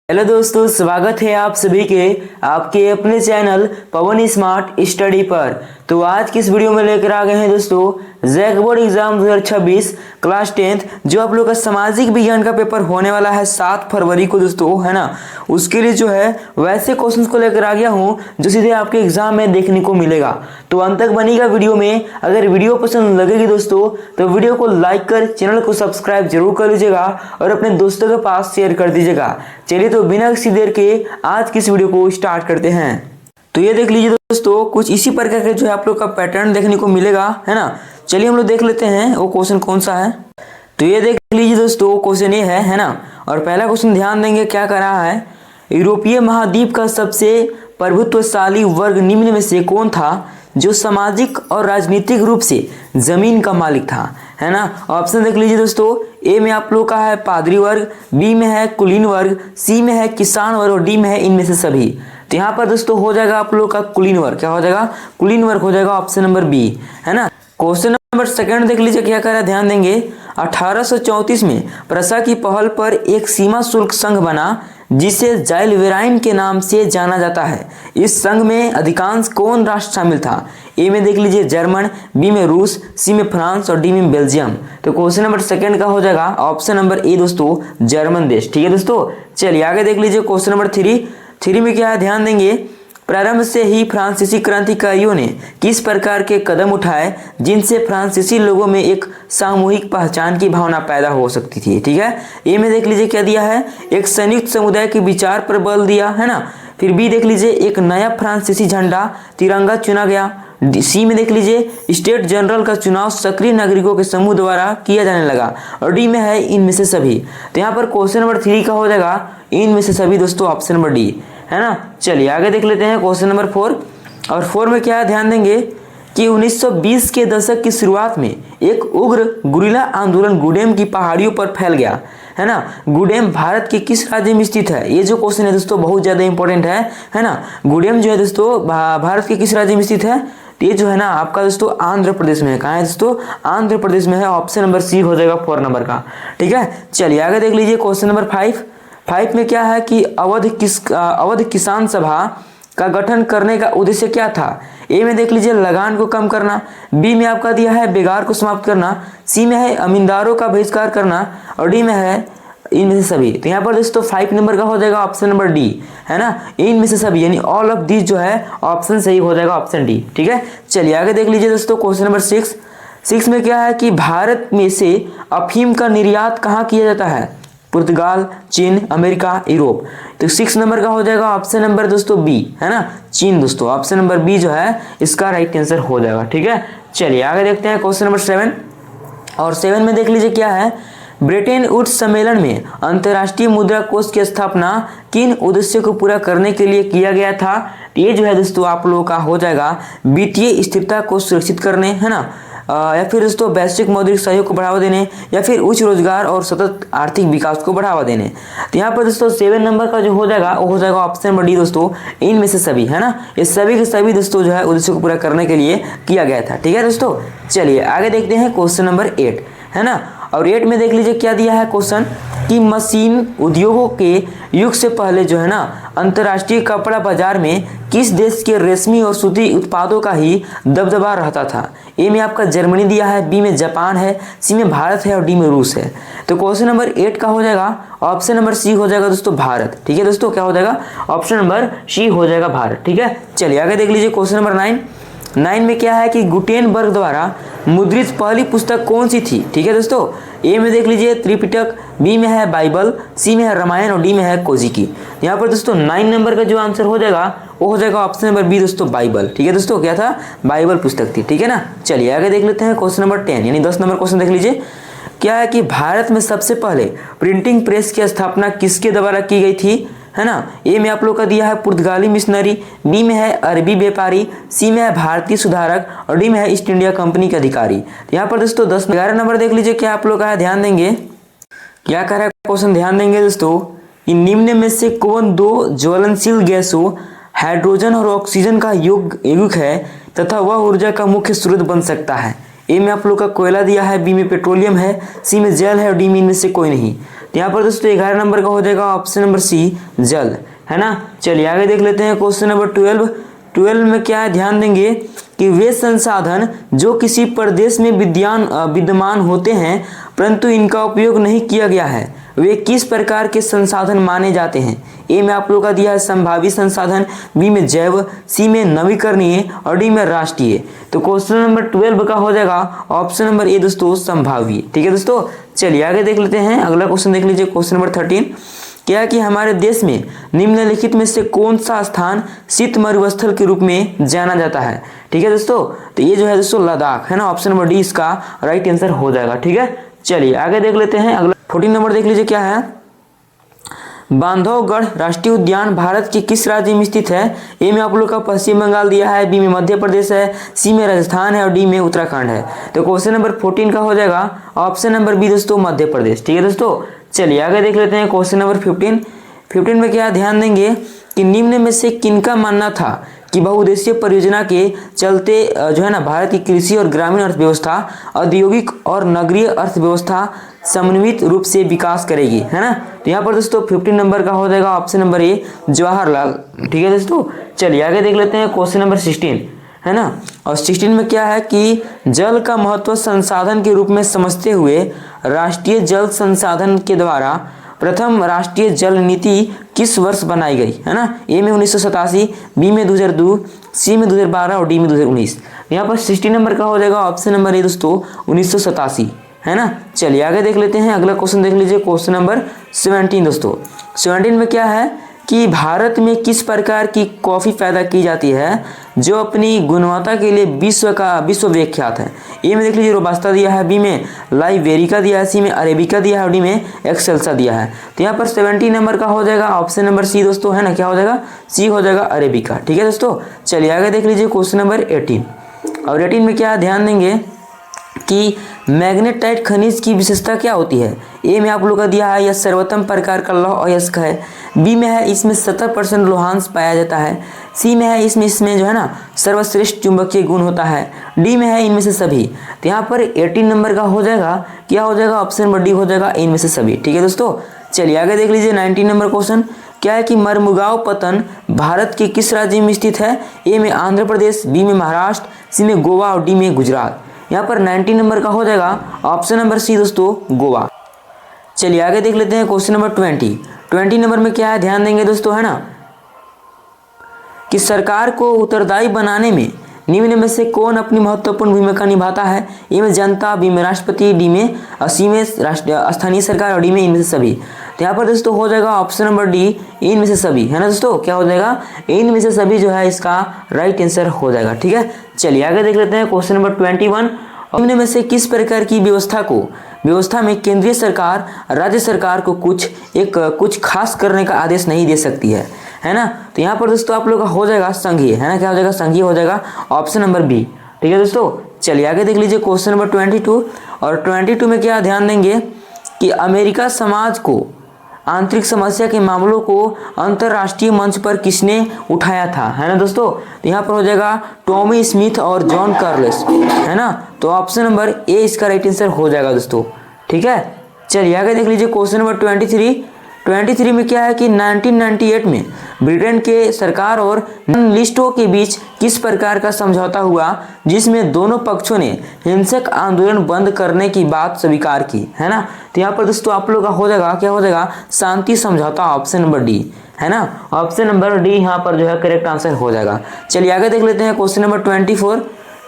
Hello दोस्तों, स्वागत है आप सभी के आपके अपने चैनल पवन स्मार्ट स्टडी पर। तो आज की इस वीडियो में लेकर आ गए हैं दोस्तों JAC board exam 2026 class 10th जो आप लोग का सामाजिक विज्ञान का पेपर होने वाला है 7 फरवरी को दोस्तों, है ना। उसके लिए जो है वैसे क्वेश्चंस को लेकर आ गया हूँ जो सीधे आपके एग्जाम में देखने को मिलेगा। तो अंत तक बनेगा वीडियो में। अगर वीडियो पसंद लगेगी दोस्तों तो वीडियो को लाइक कर चैनल को सब्सक्राइब जरूर कर लीजिएगा और अपने दोस्तों के पास शेयर कर दीजिएगा। चलिए तो बिना किसी देर के आज की इस वीडियो को स्टार्ट करते हैं। तो ये देख लीजिए दोस्तों, कुछ इसी प्रकार के जो है आप लोग का पैटर्न देखने को मिलेगा, है ना। चलिए हम लोग देख लेते हैं वो क्वेश्चन कौन सा है। तो ये देख लीजिए दोस्तों, क्वेश्चन ये है ना। और पहला क्वेश्चन ध्यान देंगे क्या कर रहा है। यूरोपीय महाद्वीप का सबसे प्रभुत्वशाली वर्ग निम्न में से कौन था जो सामाजिक और राजनीतिक रूप से जमीन का मालिक था, है ना। ऑप्शन देख लीजिए दोस्तों, ए में आप लोग का है पादरी वर्ग, बी में है कुलीन वर्ग, सी में है किसान वर्ग और डी में है इनमें से सभी। तो यहाँ पर दोस्तों हो जाएगा आप लोग का कुलीन वर्ग। क्या हो जाएगा? कुलीन वर्ग हो जाएगा, ऑप्शन नंबर बी, है ना। क्वेश्चन नंबर सेकंड देख लीजिए क्या कह रहा है, ध्यान देंगे। 1834 में प्रसा की पहल पर एक सीमा शुल्क संघ बना जिसे जाइलवेराइन के नाम से जाना जाता है। इस संघ में अधिकांश कौन राष्ट्र शामिल था? ए में देख लीजिए जर्मन, बी में रूस, सी में फ्रांस और डी में बेल्जियम। तो क्वेश्चन नंबर सेकंड का हो जाएगा ऑप्शन नंबर ए दोस्तों, जर्मन देश। ठीक है दोस्तों, चलिए आगे देख लीजिए। क्वेश्चन नंबर थ्री में क्या है, ध्यान देंगे। प्रारंभ से ही फ्रांसीसी क्रांतिकारियों ने किस प्रकार के कदम उठाए जिनसे फ्रांसीसी लोगों में एक सामूहिक पहचान की भावना पैदा हो सकती थी? ठीक है, ए में देख लीजिए क्या दिया है, एक संयुक्त समुदाय के विचार पर बल दिया, है ना। फिर बी देख लीजिए, एक नया फ्रांसीसी झंडा तिरंगा चुना गया। सी में देख लीजिए, स्टेट जनरल का चुनाव सक्रिय नागरिकों के समूह द्वारा किया जाने लगा और डी में है इनमें से सभी। तो यहाँ पर क्वेश्चन नंबर 3 का हो जाएगा इनमें से सभी दोस्तों, ऑप्शन नंबर डी, है ना। चलिए आगे देख लेते हैं क्वेश्चन नंबर 4। और 4 में क्या है, ध्यान देंगे कि 1920 के दशक की शुरुआत में एक उग्र गुरिल्ला आंदोलन गुडेम की पहाड़ियों पर फैल गया, है ना। गुडेम भारत के किस राज्य में स्थित है? ये जो क्वेश्चन है दोस्तों बहुत ज्यादा इंपॉर्टेंट है ना। गुडेम जो है दोस्तों भारत के किस राज्य में स्थित है? ये जो है ना आपका दोस्तों आंध्र प्रदेश में है। कहाँ है दोस्तों? आंध्र प्रदेश में है, ऑप्शन नंबर सी हो जाएगा 4 नंबर का। ठीक है, चलिए आगे देख लीजिए क्वेश्चन नंबर 5 में क्या है कि अवध किसान सभा का गठन करने का उद्देश्य क्या था? ए में देख लीजिए लगान को कम करना, बी में आपका दिया है बेगार को समाप्त करना, सी में है अमीनदारों का बहिष्कार करना और डी में है इनमें से सभी। तो यहाँ पर दोस्तों 5 नंबर का हो जाएगा ऑप्शन नंबर डी, है ना। इनमें से सभी यानी ऑल ऑफ दिस जो है ऑप्शन सही हो जाएगा, ऑप्शन डी। ठीक है, चलिए आगे देख लीजिए दोस्तों क्वेश्चन नंबर 6 में क्या है कि भारत में से अफीम का निर्यात कहाँ किया जाता है? पुर्तगाल, चीन, अमेरिका, यूरोप। तो 6 नंबर का हो जाएगा ऑप्शन नंबर दोस्तों बी, है ना, चीन दोस्तों। ऑप्शन नंबर बी जो है इसका राइट आंसर हो जाएगा। ठीक है, चलिए आगे देखते हैं क्वेश्चन नंबर 7। और 7 में देख लीजिए क्या है, ब्रिटेन वुड्स सम्मेलन में अंतर्राष्ट्रीय मुद्रा कोष की स्थापना किन उद्देश्यों को पूरा करने के लिए किया गया था? ये जो है दोस्तों आप लोगों का हो जाएगा वित्तीय स्थिरता को सुरक्षित करने, है ना, या फिर दोस्तों वैश्विक मौद्रिक सहयोग को बढ़ावा देने, या फिर उच्च रोजगार और सतत आर्थिक विकास को बढ़ावा देने। तो यहाँ पर दोस्तों 7 नंबर का जो हो जाएगा वो हो जाएगा ऑप्शन नंबर डी दोस्तों, इनमें से सभी, है ना। ये सभी के सभी दोस्तों जो है उद्देश्य को पूरा करने के लिए किया गया था। ठीक है दोस्तों, चलिए आगे देखते हैं क्वेश्चन नंबर 8, है ना। और 8 में देख लीजिए क्या दिया है क्वेश्चन कि मशीन उद्योगों के युग से पहले जो है ना अंतर्राष्ट्रीय कपड़ा बाजार में किस देश के रेशमी और सूती उत्पादों का ही दबदबा रहता था? ए में आपका जर्मनी दिया है, बी में जापान है, सी में भारत है और डी में रूस है। तो क्वेश्चन नंबर 8 का हो जाएगा ऑप्शन नंबर सी हो जाएगा दोस्तों, भारत। ठीक है दोस्तों, क्या हो जाएगा? ऑप्शन नंबर सी हो जाएगा, भारत। ठीक है, चलिए आगे देख लीजिए क्वेश्चन नंबर 9 में क्या है कि गुटेनबर्ग द्वारा मुद्रित पहली पुस्तक कौन सी थी? ठीक है दोस्तों, ए में देख लीजिए त्रिपिटक, बी में है बाइबल, सी में है रामायण और डी में है कोजिकी। यहाँ पर दोस्तों 9 नंबर का जो आंसर हो जाएगा वो हो जाएगा ऑप्शन नंबर बी दोस्तों, बाइबल। ठीक है दोस्तों, क्या था? बाइबल पुस्तक थी। ठीक है ना, चलिए आगे देख लेते हैं क्वेश्चन नंबर 10 यानी 10 नंबर क्वेश्चन देख लीजिए क्या है कि भारत में सबसे पहले प्रिंटिंग प्रेस की स्थापना किसके द्वारा की गई थी? है ना, ए में आप लोग का दिया है पुर्तगाली मिशनरी, बी में है अरबी व्यापारी, सी में है भारतीय सुधारक और डी में है ईस्ट इंडिया कंपनी के अधिकारी। तो यहाँ पर दोस्तों 11 नंबर देख लीजिए क्या आप लोग का है, ध्यान देंगे क्या कर रहा है क्वेश्चन, ध्यान देंगे दोस्तों। इन निम्न में से कौन दो ज्वलनशील गैसों हाइड्रोजन और ऑक्सीजन का युग्म है तथा वह ऊर्जा का मुख्य स्रोत बन सकता है? ए में आप लोग का कोयला दिया है, बी में पेट्रोलियम है, सी में जल है और डी में इनमें से कोई नहीं। तो यहाँ पर दोस्तों 11 नंबर का हो जाएगा ऑप्शन नंबर सी जल, है ना। चलिए आगे देख लेते हैं क्वेश्चन नंबर 12 में क्या है, ध्यान देंगे कि वे संसाधन जो किसी प्रदेश में विद्यमान होते हैं परंतु इनका उपयोग नहीं किया गया है, वे किस प्रकार के संसाधन माने जाते हैं। ए में आप लोगों का दिया है संभावित संसाधन, बी में जैव, सी में नवीकरणीय और डी में राष्ट्रीय। तो क्वेश्चन नंबर 12 का हो जाएगा ऑप्शन नंबर ए दोस्तों संभाव्य। ठीक है दोस्तों, चलिए आगे देख लेते हैं। अगला क्वेश्चन देख लीजिए, क्वेश्चन नंबर 13 क्या है कि हमारे देश में निम्नलिखित में से कौन सा स्थान शीत मरुस्थल के रूप में जाना जाता है। ठीक है दोस्तों, तो ये जो है दोस्तों लद्दाख, है ना। ऑप्शन नंबर डी इसका राइट आंसर हो जाएगा। ठीक है, चलिए आगे देख लेते हैं। अगला 14 नंबर देख लीजिए, क्या है, बांधवगढ़ राष्ट्रीय उद्यान भारत के किस राज्य में स्थित है। ए में आप लोग का पश्चिम बंगाल दिया है, बी में मध्य प्रदेश है, सी में राजस्थान है और डी में उत्तराखंड है। तो क्वेश्चन नंबर 14 का हो जाएगा ऑप्शन नंबर बी दोस्तों मध्य प्रदेश। ठीक है दोस्तों, चलिए आगे देख लेते हैं क्वेश्चन नंबर 15 में क्या ध्यान देंगे कि निम्न में से किनका मानना था कि बहुउद्देशीय परियोजना के चलते जो है ना भारत की कृषि और ग्रामीण अर्थव्यवस्था, औद्योगिक और नगरीय अर्थव्यवस्था समन्वित रूप से विकास करेगी, है ना। तो यहाँ पर दोस्तों 15 नंबर का हो जाएगा ऑप्शन नंबर ए जवाहरलाल। ठीक है दोस्तों, चलिए आगे देख लेते हैं क्वेश्चन नंबर 16, है ना। और 16 में क्या है कि जल का महत्व संसाधन के रूप में समझते हुए राष्ट्रीय जल संसाधन के द्वारा प्रथम राष्ट्रीय जल नीति किस वर्ष बनाई गई, है ना। ए में 1987, बी में 2002, सी में 2012 और डी में 2019। यहाँ पर 16 नंबर का हो जाएगा ऑप्शन नंबर ए दोस्तों 1987, है ना। चलिए आगे देख लेते हैं। अगला क्वेश्चन देख लीजिए, क्वेश्चन नंबर 17 दोस्तों। 17 में क्या है कि भारत में किस प्रकार की कॉफ़ी पैदा की जाती है जो अपनी गुणवत्ता के लिए विश्व विख्यात है। ए में देख लीजिए रोबास्ता दिया है, बी में लाइबेरिका दिया है, सी में अरेबिका दिया है और डी में एक्सेल्सा दिया है। तो यहाँ पर 17 नंबर का हो जाएगा ऑप्शन नंबर सी दोस्तों, है ना। क्या हो जाएगा, सी हो जाएगा अरेबिका। ठीक है दोस्तों, चलिए आगे देख लीजिए क्वेश्चन नंबर 18। और 18 में क्या ध्यान देंगे कि मैग्नेटाइट खनिज की विशेषता क्या होती है। ए में आप लोग का दिया है यह सर्वोत्तम प्रकार का लौह अयस्क है, बी में है इसमें 70% लोहांश पाया जाता है, सी में है इसमें जो है ना सर्वश्रेष्ठ चुंबकीय गुण होता है, डी में है इनमें से सभी। तो यहाँ पर 18 नंबर का हो जाएगा, क्या हो जाएगा, ऑप्शन नंबर डी हो जाएगा इनमें से सभी। ठीक है दोस्तों, चलिए आगे देख लीजिए 19 नंबर क्वेश्चन। क्या है कि मरमुगांव पतन भारत के किस राज्य में स्थित है। ए में आंध्र प्रदेश, बी में महाराष्ट्र, सी में गोवा और डी में गुजरात। यहाँ पर 19 नंबर का हो जाएगा ऑप्शन नंबर सी दोस्तों गोवा। चलिए आगे देख लेते हैं क्वेश्चन नंबर 20 नंबर में क्या है, ध्यान देंगे दोस्तों, है ना, कि सरकार को उत्तरदायी बनाने में निम्न में से कौन अपनी महत्वपूर्ण भूमिका निभाता है। ए में जनता, बी में राष्ट्रपति, डी में सी में स्थानीय सरकार और डी में इनमें से सभी। तो यहाँ पर दोस्तों हो जाएगा ऑप्शन नंबर डी इनमें से सभी, है ना दोस्तों। क्या हो जाएगा, इनमें से सभी जो है इसका राइट आंसर हो जाएगा। ठीक है, चलिए आगे देख लेते हैं क्वेश्चन नंबर 21। निम्न में से किस प्रकार की व्यवस्था में केंद्रीय सरकार राज्य सरकार को कुछ खास करने का आदेश नहीं दे सकती है ना। तो यहाँ पर दोस्तों आप लोग का हो जाएगा संघीय, है ना। क्या हो जाएगा, संघीय हो जाएगा ऑप्शन नंबर बी। ठीक है दोस्तों, चलिए आगे देख लीजिए क्वेश्चन नंबर 22। और 22 में क्या ध्यान देंगे कि अमेरिका समाज को आंतरिक समस्या के मामलों को अंतर्राष्ट्रीय मंच पर किसने उठाया था, है ना दोस्तों। तो यहाँ पर हो जाएगा टॉमी स्मिथ और जॉन कार्लेस, है ना। तो ऑप्शन नंबर ए इसका राइट आंसर हो जाएगा दोस्तों। ठीक है, चलिए आगे देख लीजिए क्वेश्चन नंबर 23 में क्या है कि 1998 में ब्रिटेन के सरकार और लिस्टों के बीच किस प्रकार का समझौता हुआ जिसमें दोनों पक्षों ने हिंसक आंदोलन बंद करने की बात स्वीकार की, है ना। तो यहाँ पर दोस्तों आप लोग का हो जाएगा, क्या हो जाएगा, शांति समझौता, ऑप्शन नंबर डी, है ना। ऑप्शन नंबर डी यहाँ पर जो है करेक्ट आंसर हो जाएगा। चलिए आगे देख लेते हैं क्वेश्चन नंबर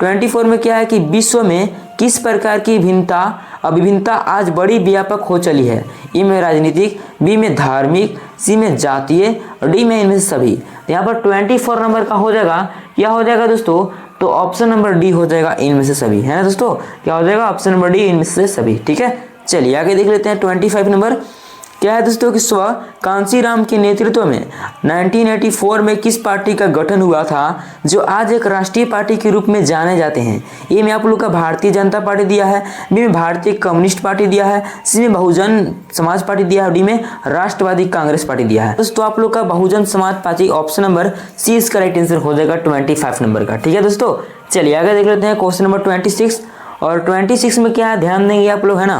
24 में क्या है कि विश्व में किस प्रकार की विभिन्नता आज बड़ी व्यापक हो चली है। ए में राजनीतिक, बी में धार्मिक, सी में जातीय और डी में इनमें से सभी। यहाँ पर 24 नंबर का हो जाएगा, क्या हो जाएगा दोस्तों, तो ऑप्शन नंबर डी हो जाएगा इनमें से सभी, है ना दोस्तों। क्या हो जाएगा, ऑप्शन नंबर डी इनमें से सभी। ठीक है, चलिए आगे देख लेते हैं 25 नंबर। क्या है दोस्तों कि स्व कांसीराम के नेतृत्व में 1984 में किस पार्टी का गठन हुआ था जो आज एक राष्ट्रीय पार्टी के रूप में जाने जाते हैं। ए में आप लोग का भारतीय जनता पार्टी दिया है, बी में भारतीय कम्युनिस्ट पार्टी दिया है, सी में बहुजन समाज पार्टी दिया है और डी में राष्ट्रवादी कांग्रेस पार्टी दिया है। दोस्तों आप लोग का Bahujan Samaj party option number C इसका राइट आंसर हो जाएगा 25 नंबर का। ठीक है दोस्तों, चलिए आगे देख लेते हैं क्वेश्चन नंबर 26। और 26 में क्या है, ध्यान देंगे आप लोग, है ना,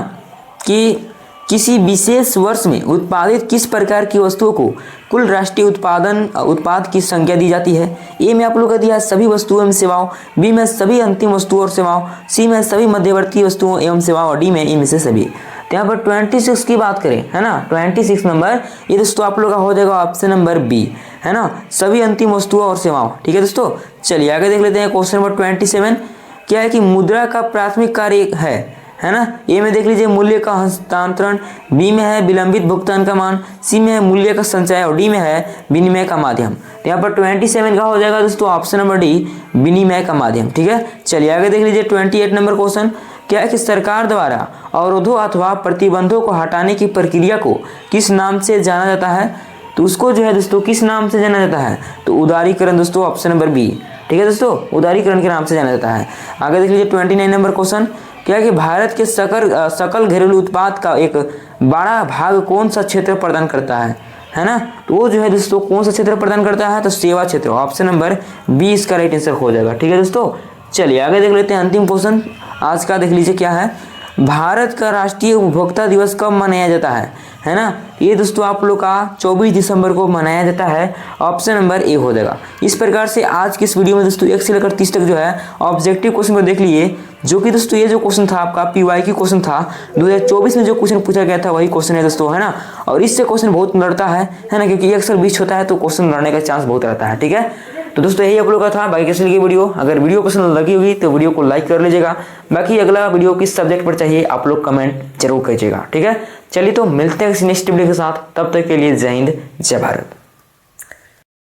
कि किसी विशेष वर्ष में उत्पादित किस प्रकार की वस्तुओं को कुल राष्ट्रीय उत्पाद की संख्या दी जाती है। ए में आप लोग का दिया है सभी वस्तुओं एवं सेवाओं, बी में सभी अंतिम वस्तुओं और सेवाओं, सी में सभी मध्यवर्ती वस्तुओं एवं सेवाओं और डी में इनमें से सभी। तो यहाँ पर 26 की बात करें, है ना, 26 नंबर ये दोस्तों आप लोग का हो जाएगा ऑप्शन नंबर बी, है ना, सभी अंतिम वस्तुओं और सेवाओं। ठीक है दोस्तों, चलिए आगे देख लेते हैं क्वेश्चन नंबर 27। क्या है कि मुद्रा का प्राथमिक कार्य है ना। ए में देख लीजिए मूल्य का हस्तांतरण, बी में है विलंबित भुगतान का मान, सी में है मूल्य का संचय और डी में है विनिमय का माध्यम। तो यहाँ पर 27 का हो जाएगा दोस्तों ऑप्शन नंबर डी, विनिमय का माध्यम। ठीक है, चलिए आगे देख लीजिए 28 नंबर क्वेश्चन। क्या है कि सरकार द्वारा अवरोधों अथवा प्रतिबंधों को हटाने की प्रक्रिया को किस नाम से जाना जाता है। तो उसको जो है दोस्तों किस नाम से जाना जाता है, तो उदारीकरण दोस्तों, ऑप्शन नंबर बी। ठीक है दोस्तों, उदारीकरण के नाम से जाना जाता है। आगे देख लीजिए 29 नंबर क्वेश्चन। क्या है कि भारत के सकल घरेलू उत्पाद का एक बड़ा भाग कौन सा क्षेत्र प्रदान करता है ना। तो वो जो है दोस्तों कौन सा क्षेत्र प्रदान करता है, तो सेवा क्षेत्र, ऑप्शन नंबर बी इसका राइट आंसर हो जाएगा। ठीक है दोस्तों, चलिए आगे देख लेते हैं अंतिम क्वेश्चन आज का। देख लीजिए क्या है, भारत का राष्ट्रीय उपभोक्ता दिवस कब मनाया जाता है ना। ये दोस्तों आप लोग का 24 दिसंबर को मनाया जाता है, ऑप्शन नंबर ए हो जाएगा। इस प्रकार से आज की इस वीडियो में दोस्तों 1 से लेकर 30 तक जो है ऑब्जेक्टिव क्वेश्चन को देख लिए, जो कि दोस्तों ये जो क्वेश्चन था आपका PYQ क्वेश्चन था 2024 में जो क्वेश्चन पूछा गया था वही क्वेश्चन है दोस्तों, है ना। और इससे क्वेश्चन बहुत लड़ता है ना, क्योंकि अक्सर बीच होता है तो क्वेश्चन लड़ने का चांस बहुत रहता है। ठीक है, तो दोस्तों यही आप लोग का था। बाकी कैसे लगी वीडियो, अगर वीडियो पसंद लगी होगी तो वीडियो को लाइक कर लीजिएगा। बाकी अगला वीडियो किस सब्जेक्ट पर चाहिए आप लोग कमेंट जरूर कीजिएगा। ठीक है, चलिए तो मिलते हैं नेक्स्ट वीडियो के साथ, तब तक के लिए जय हिंद जय भारत।